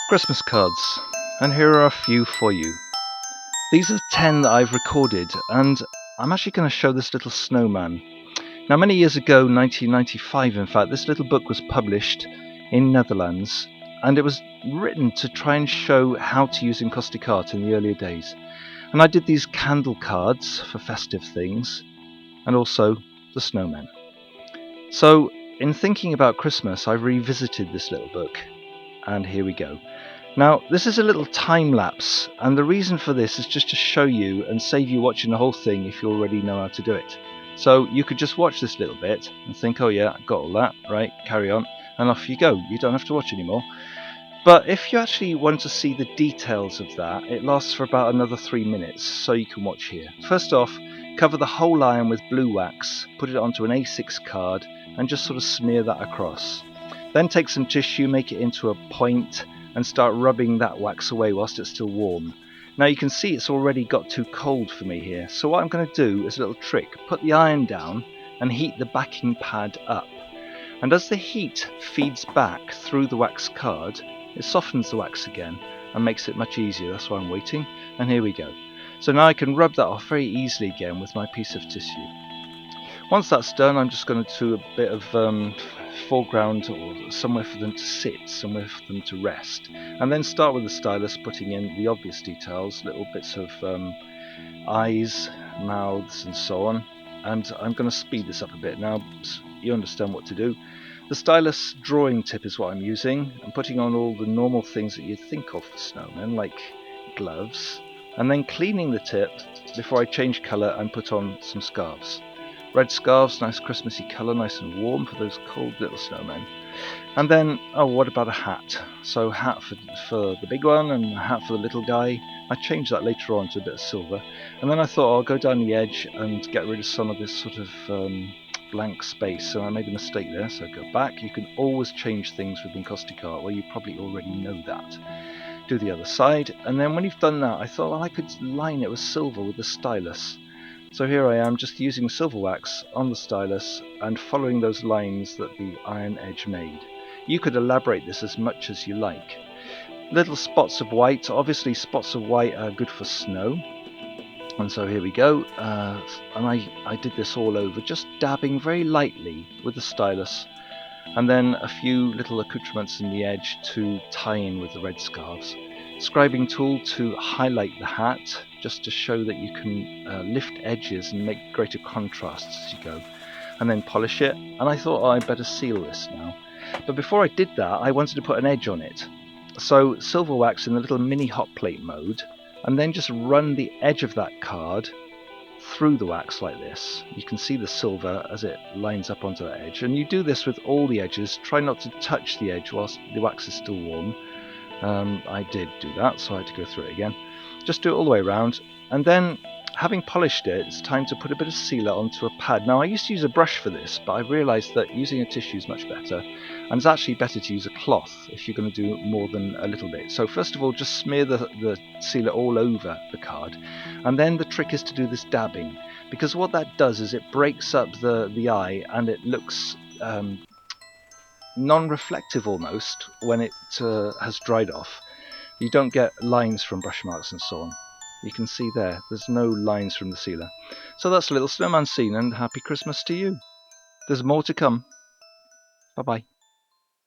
Christmas cards, and here are a few for you. These are 10 that I've recorded, and I'm actually going to show this little snowman. Now, many years ago, 1995 in fact, this little book was published in Netherlands, and it was written to try and show how to use encaustic art in the earlier days. And I did these candle cards for festive things, and also the snowmen. So, in thinking about Christmas, I revisited this little book, and here we go. Now, this is a little time lapse, and the reason for this is just to show you and save you watching the whole thing if you already know how to do it. So you could just watch this little bit and think, oh yeah, I got all that, right, carry on, and off you go. You don't have to watch anymore. But if you actually want to see the details of that, it lasts for about another 3 minutes, so you can watch here. First off, cover the whole iron with blue wax, put it onto an A6 card, and just sort of smear that across. Then take some tissue, make it into a point, and start rubbing that wax away whilst it's still warm. Now you can see it's already got too cold for me here, so what I'm going to do is a little trick. Put the iron down and heat the backing pad up. And as the heat feeds back through the wax card, it softens the wax again and makes it much easier. That's why I'm waiting. And here we go. So now I can rub that off very easily again with my piece of tissue. Once that's done, I'm just going to do a bit of foreground or somewhere for them to sit, somewhere for them to rest, and then start with the stylus, putting in the obvious details, little bits of eyes, mouths and so on. And I'm going to speed this up a bit now so you understand what to do. The stylus drawing tip is what I'm using. I'm putting on all the normal things that you'd think of for snowmen, like gloves, and then cleaning the tip before I change colour and put on some scarves. Red scarves, nice Christmassy colour, nice and warm for those cold little snowmen. And then, oh, what about a hat? So hat for the big one and a hat for the little guy. I changed that later on to a bit of silver. And then I thought I'll go down the edge and get rid of some of this sort of blank space. So I made a mistake there, so go back. You can always change things with encaustic art. Well, you probably already know that. Do the other side. And then when you've done that, I thought, well, I could line it with silver with the stylus. So here I am, just using silver wax on the stylus and following those lines that the iron edge made. You could elaborate this as much as you like. Little spots of white, obviously spots of white are good for snow. And so here we go, and I did this all over, just dabbing very lightly with the stylus, and then a few little accoutrements in the edge to tie in with the red scarves. Scribing tool to highlight the hat, just to show that you can lift edges and make greater contrasts as you go, and then polish it. And I thought, oh, I'd better seal this now. But before I did that, I wanted to put an edge on it. So silver wax in the little mini hot plate mode, and then just run the edge of that card through the wax like this. You can see the silver as it lines up onto that edge, and you do this with all the edges. Try not to touch the edge whilst the wax is still warm. I did do that, so I had to go through it again. Just do it all the way around, and then having polished it, it's time to put a bit of sealer onto a pad. Now I used to use a brush for this, but I realised that using a tissue is much better, and it's actually better to use a cloth if you're going to do more than a little bit. So first of all, just smear the sealer all over the card, and then the trick is to do this dabbing, because what that does is it breaks up the eye, and it looks non-reflective almost when it has dried off. You don't get lines from brush marks and so on. You can see there's no lines from the sealer. So that's a little snowman scene, and happy Christmas to you. There's more to come. Bye bye.